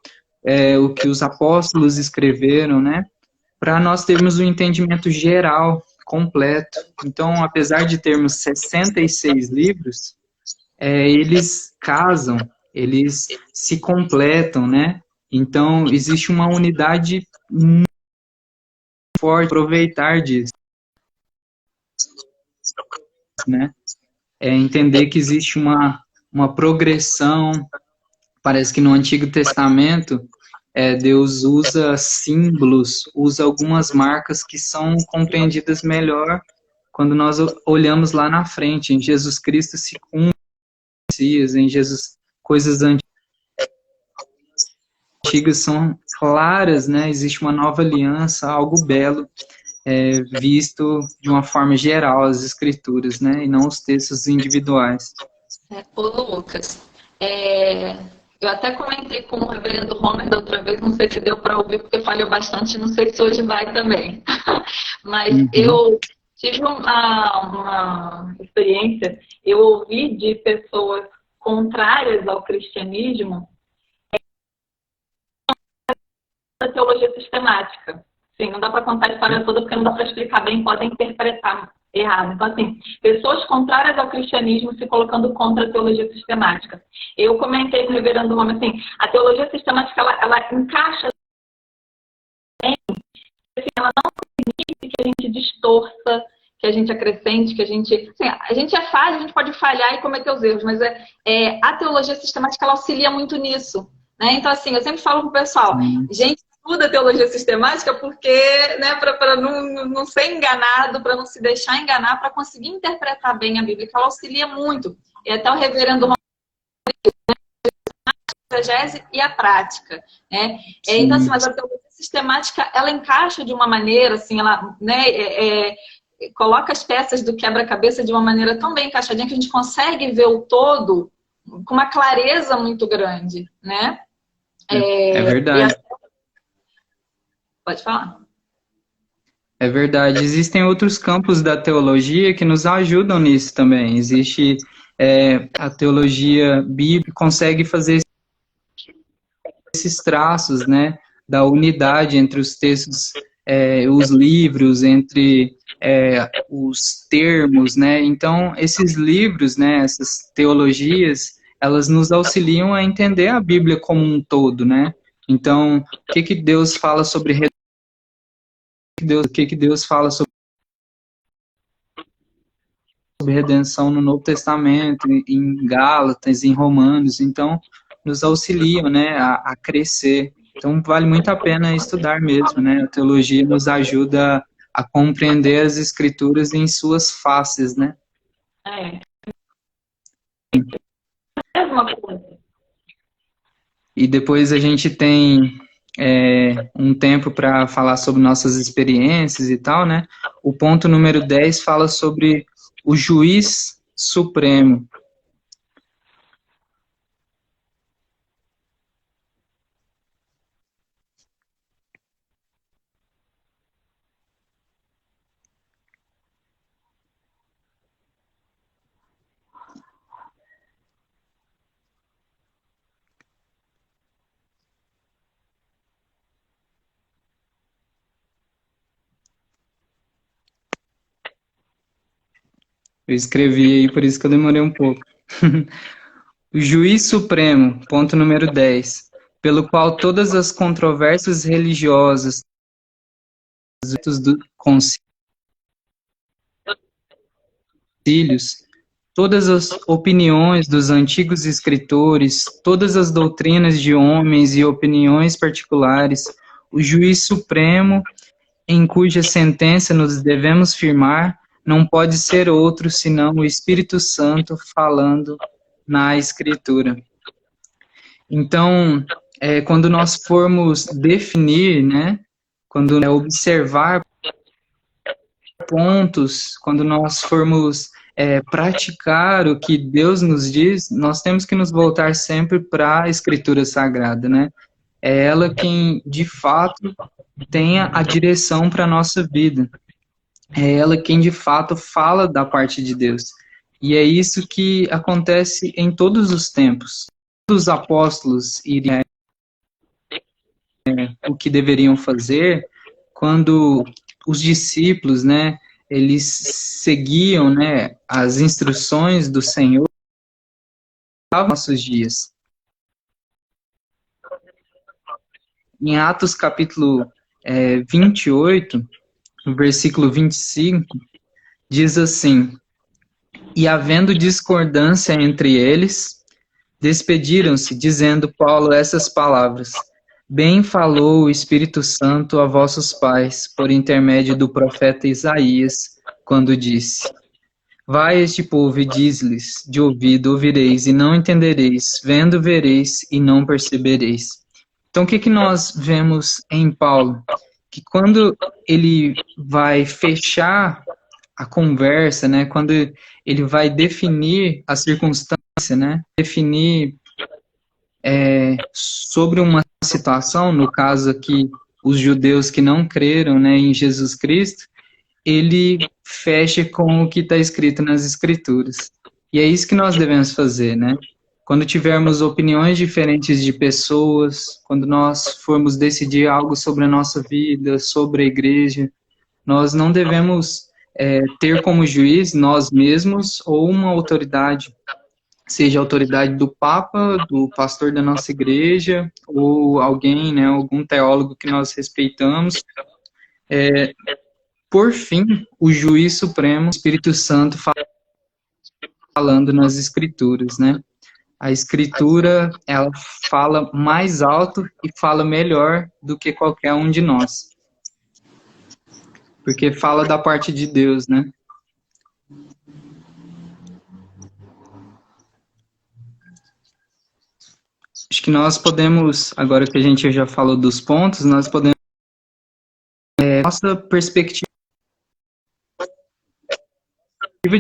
o que os apóstolos escreveram, né? Para nós termos um entendimento geral completo. Então, apesar de termos 66 livros, eles casam, eles se completam, né? Então, existe uma unidade muito forte, aproveitar disso, né? Entender que existe uma progressão. Parece que no Antigo Testamento, Deus usa símbolos, usa algumas marcas que são compreendidas melhor quando nós olhamos lá na frente. Em Jesus Cristo se cumpre, em Jesus, coisas antigas são claras, né? Existe uma nova aliança, algo belo, visto de uma forma geral as escrituras, né? E não os textos individuais. Ô, Lucas, eu até comentei com o reverendo Homer da outra vez, não sei se deu para ouvir porque falhou bastante, não sei se hoje vai também. Mas eu tive uma experiência, eu ouvi de pessoas contrárias ao cristianismo da teologia sistemática. Sim, não dá para contar a história toda porque não dá para explicar bem, podem interpretar errado. Então, assim, pessoas contrárias ao cristianismo se colocando contra a teologia sistemática. Eu comentei com o reverendo Roma, assim, a teologia sistemática, ela encaixa bem, assim, ela não permite que a gente distorça, que a gente acrescente, que a gente é falho, a gente pode falhar e cometer os erros, mas a teologia sistemática, ela auxilia muito nisso, né? Então, assim, eu sempre falo pro pessoal, gente, estuda teologia sistemática porque, né, para não ser enganado, para não se deixar enganar, para conseguir interpretar bem a Bíblia, que ela auxilia muito. E até o reverendo a exegese e a prática, né? Então, assim, mas a teologia sistemática, ela encaixa de uma maneira, assim, ela, né, coloca as peças do quebra-cabeça de uma maneira tão bem encaixadinha que a gente consegue ver o todo com uma clareza muito grande, né? É verdade. Pode falar. É verdade. Existem outros campos da teologia que nos ajudam nisso também. Existe a teologia bíblica, consegue fazer esses traços, né, da unidade entre os textos, os livros, entre os termos, né? Então, esses livros, né, essas teologias, elas nos auxiliam a entender a Bíblia como um todo, né? Então, o que Deus fala sobre o que Deus fala sobre redenção no Novo Testamento, em Gálatas, em Romanos, então nos auxiliam, né, a crescer. Então vale muito a pena estudar mesmo, né? A teologia nos ajuda a compreender as escrituras em suas faces, né? E depois a gente tem um tempo para falar sobre nossas experiências e tal, né? O ponto número 10 fala sobre o juiz supremo. Eu escrevi aí, por isso que eu demorei um pouco. O juiz supremo, ponto número 10, pelo qual todas as controvérsias religiosas do concílios, todas as opiniões dos antigos escritores, todas as doutrinas de homens e opiniões particulares, o juiz supremo, em cuja sentença nos devemos firmar, não pode ser outro senão o Espírito Santo falando na Escritura. Então, quando nós formos definir, né, quando observar pontos, quando nós formos praticar o que Deus nos diz, nós temos que nos voltar sempre para a Escritura Sagrada, né? É ela quem, de fato, tenha a direção para a nossa vida. É ela quem, de fato, fala da parte de Deus. E é isso que acontece em todos os tempos. Os apóstolos iriam o que deveriam fazer quando os discípulos, né, eles seguiam, né, as instruções do Senhor nos nossos dias. Em Atos capítulo 28, no versículo 25, diz assim: E havendo discordância entre eles, despediram-se, dizendo Paulo essas palavras: Bem falou o Espírito Santo a vossos pais, por intermédio do profeta Isaías, quando disse: Vai este povo e diz-lhes, de ouvido ouvireis e não entendereis, vendo vereis e não percebereis. Então, o que nós vemos em Paulo? Que quando ele vai fechar a conversa, né, quando ele vai definir a circunstância, né, definir sobre uma situação, no caso aqui, os judeus que não creram, né, em Jesus Cristo, ele fecha com o que está escrito nas Escrituras. E é isso que nós devemos fazer, né? Quando tivermos opiniões diferentes de pessoas, quando nós formos decidir algo sobre a nossa vida, sobre a igreja, nós não devemos ter como juiz nós mesmos ou uma autoridade, seja a autoridade do Papa, do pastor da nossa igreja, ou alguém, né, algum teólogo que nós respeitamos. Por fim, o juiz supremo, o Espírito Santo, falando nas Escrituras, né? A Escritura, ela fala mais alto e fala melhor do que qualquer um de nós. Porque fala da parte de Deus, né? Acho que nós podemos, agora que a gente já falou dos pontos, nós podemos nossa perspectiva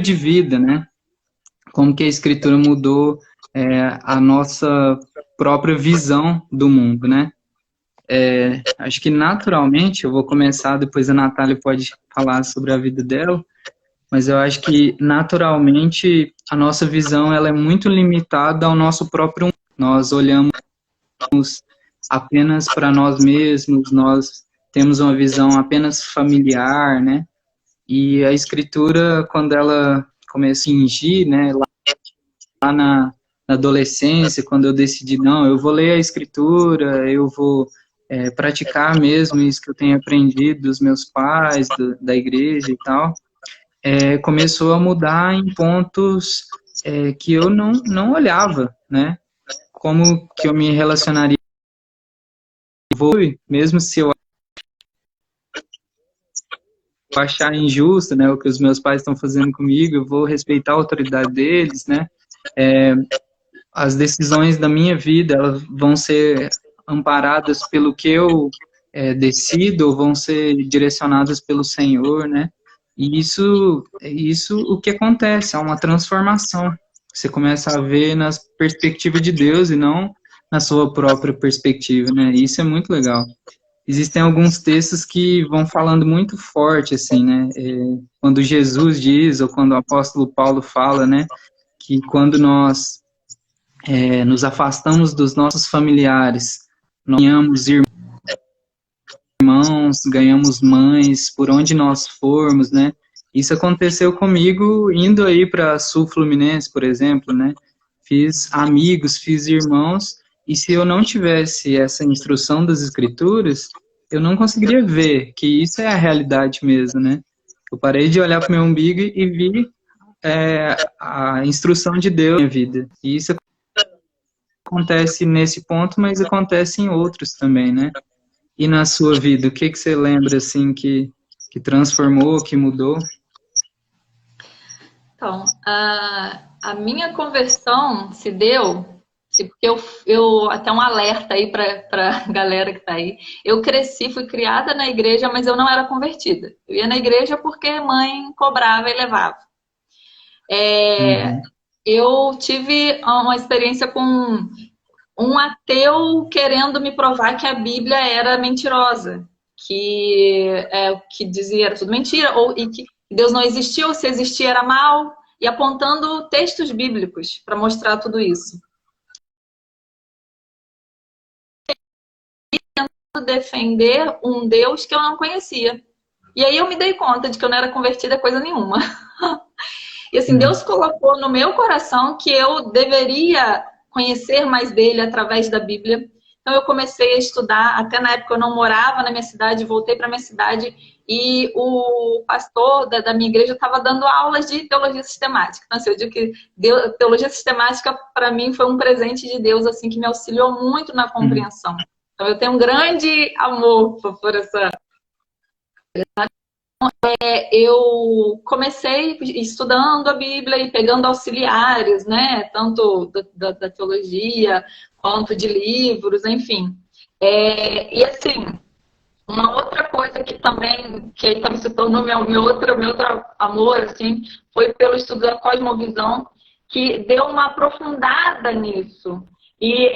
de vida, né? Como que a Escritura mudou a nossa própria visão do mundo, né? Acho que naturalmente, eu vou começar, depois a Natália pode falar sobre a vida dela, mas eu acho que naturalmente a nossa visão ela é muito limitada ao nosso próprio mundo. Nós olhamos apenas para nós mesmos, nós temos uma visão apenas familiar, né? E a Escritura, quando ela começa a cingir, né, lá na adolescência, quando eu decidi, não, eu vou ler a Escritura, eu vou praticar mesmo isso que eu tenho aprendido dos meus pais, da igreja e tal, começou a mudar em pontos que eu não olhava, né? Como que eu me relacionaria, mesmo se eu achar injusto, né, o que os meus pais estão fazendo comigo, eu vou respeitar a autoridade deles, né? As decisões da minha vida, elas vão ser amparadas pelo que eu decido, ou vão ser direcionadas pelo Senhor, né? E isso o que acontece, é uma transformação. Você começa a ver na perspectiva de Deus e não na sua própria perspectiva, né? E isso é muito legal. Existem alguns textos que vão falando muito forte, assim, né? Quando Jesus diz, ou quando o apóstolo Paulo fala, né? Que quando nós nos afastamos dos nossos familiares, nós ganhamos irmãos, ganhamos mães, por onde nós formos, né? Isso aconteceu comigo indo aí para Sul Fluminense, por exemplo, né? Fiz amigos, fiz irmãos, e se eu não tivesse essa instrução das Escrituras, eu não conseguiria ver que isso é a realidade mesmo, né? Eu parei de olhar para o meu umbigo e vi a instrução de Deus na minha vida. E isso acontece nesse ponto, mas acontece em outros também, né? E na sua vida, o que você lembra, assim, que transformou, que mudou? Então, a minha conversão se deu, porque eu até um alerta aí para a galera que está aí. Eu cresci, fui criada na igreja, mas eu não era convertida. Eu ia na igreja porque mãe cobrava e levava. Eu tive uma experiência com um ateu querendo me provar que a Bíblia era mentirosa, que dizia era tudo mentira, e que Deus não existia, ou se existia era mal, e apontando textos bíblicos para mostrar tudo isso. Tentando defender um Deus que eu não conhecia. E aí eu me dei conta de que eu não era convertida a coisa nenhuma. E assim, Hum. Deus colocou no meu coração que eu deveria conhecer mais dele através da Bíblia. Então eu comecei a estudar, até na época eu não morava na minha cidade, voltei para minha cidade e o pastor da minha igreja estava dando aulas de teologia sistemática. Então assim, eu digo que teologia sistemática para mim foi um presente de Deus assim que me auxiliou muito na Hum. compreensão. Então eu tenho um grande amor por essa. Eu comecei estudando a Bíblia e pegando auxiliares, né? Tanto da teologia quanto de livros, enfim. E assim, uma outra coisa que também, que aí também se tornou meu outro amor, assim, foi pelo estudo da cosmovisão, que deu uma aprofundada nisso. E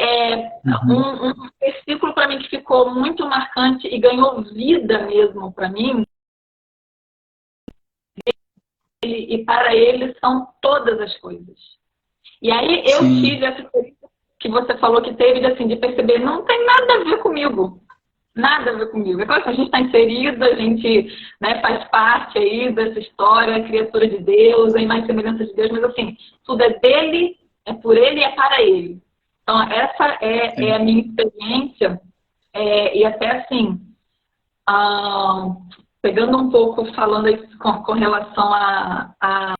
Uhum. um versículo para mim que ficou muito marcante e ganhou vida mesmo para mim, e para ele são todas as coisas. E aí eu Sim. tive essa experiência que você falou que teve, assim, de perceber, não tem nada a ver comigo. Nada a ver comigo. É claro que a gente está inserido, a gente, né, faz parte aí dessa história, criatura de Deus, a imagem e semelhança de Deus, mas assim, tudo é dele, é por ele e é para ele. Então, essa é a minha experiência, e até assim, ah, pegando um pouco, falando aí com relação a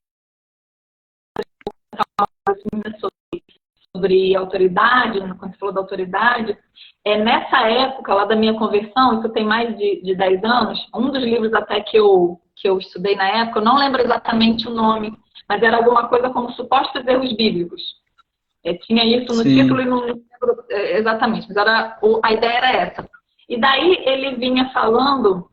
sobre autoridade, quando você falou da autoridade, nessa época lá da minha conversão, isso tem mais de 10 anos, um dos livros até que eu estudei na época, eu não lembro exatamente o nome, mas era alguma coisa como Supostos Erros Bíblicos. Tinha isso no título Sim. e não lembro exatamente, mas a ideia era essa. E daí ele vinha falando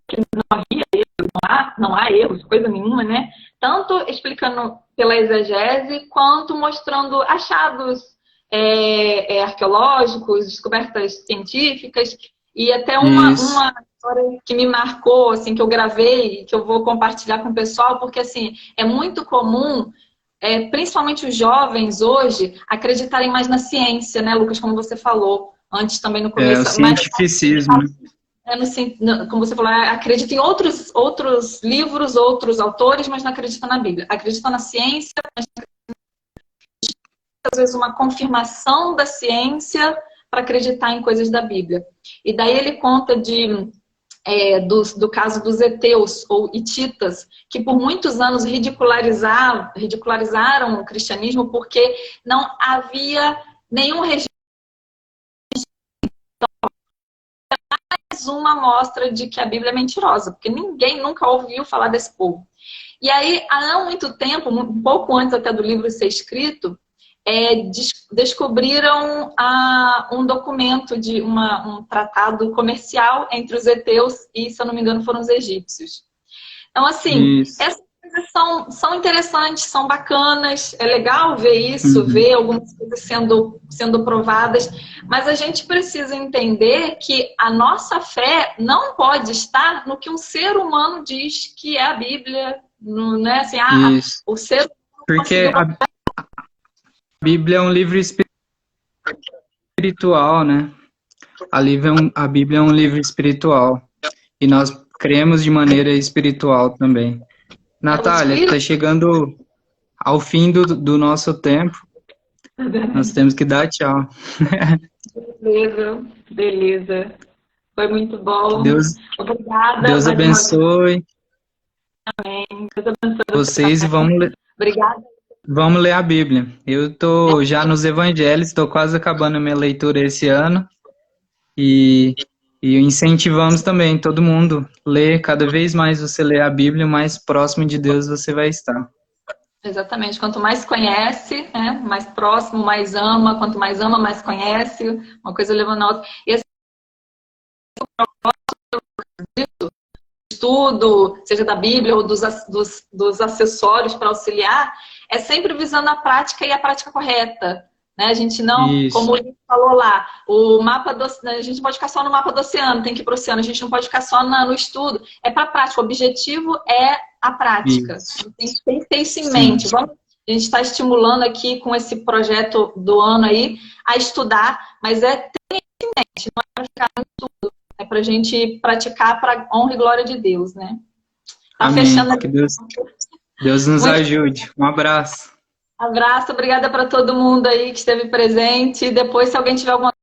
que não havia erros, não há erros, coisa nenhuma, né? Tanto explicando pela exegese, quanto mostrando achados arqueológicos, descobertas científicas, e até Isso. uma história que me marcou, assim, que eu gravei, que eu vou compartilhar com o pessoal, porque, assim, é muito comum, principalmente os jovens hoje, acreditarem mais na ciência, né, Lucas, como você falou antes também no É o começo, mas cientificismo, né? como você falou, acredita em outros livros, outros autores, mas não acredita na Bíblia. Acredita na ciência, mas às vezes uma confirmação da ciência para acreditar em coisas da Bíblia. E daí ele conta do caso dos heteus ou hititas, que por muitos anos ridicularizaram o cristianismo porque não havia nenhum registro, uma amostra de que a Bíblia é mentirosa, porque ninguém nunca ouviu falar desse povo. E aí, há não muito tempo, um pouco antes até do livro ser escrito, descobriram um documento de um tratado comercial entre os heteus e, se eu não me engano, foram os egípcios. Então, assim, Isso. essas coisas são interessantes, são bacanas, é legal ver isso, Uhum. ver algumas coisas sendo provadas, mas a gente precisa entender que a nossa fé não pode estar no que um ser humano diz que é a Bíblia, não é assim, Isso. o ser humano Porque conseguiu. a Bíblia é um livro espiritual, né? A Bíblia é um livro espiritual. E nós cremos de maneira espiritual também. Os Natália, está livros. chegando ao fim do nosso tempo. Nós temos que dar tchau. Beleza, beleza. Foi muito Que bom. Deus, Obrigada Deus mais uma vez. abençoe Deus abençoe você vocês e também. Obrigada. vamos ler a Bíblia. Eu estou já nos evangelhos, estou quase acabando a minha leitura esse ano. E, e incentivamos também todo mundo ler. Cada vez mais você lê a Bíblia, mais próximo de Deus você vai estar. Exatamente. Quanto mais conhece, né, mais próximo, mais ama. Quanto mais ama, mais conhece. Uma coisa levando a outra. E esse estudo, seja da Bíblia ou dos acessórios para auxiliar, é sempre visando a prática e a prática correta. Né? A gente não, como Isso, o Link falou lá, o mapa a gente não pode ficar só no mapa do oceano, tem que ir para o oceano, a gente não pode ficar só no estudo. É para a prática, o objetivo é a prática. isso. Tem que ter isso em Sim, mente. A gente está estimulando aqui com esse projeto do ano aí a estudar, mas tem isso em mente, não é para ficar no estudo, é pra gente praticar para honra e glória de Deus, né? Tá Amém. fechando Que aqui. Deus nos Muito ajude. Um abraço. abraço, obrigada para todo mundo aí que esteve presente. Depois, se alguém tiver alguma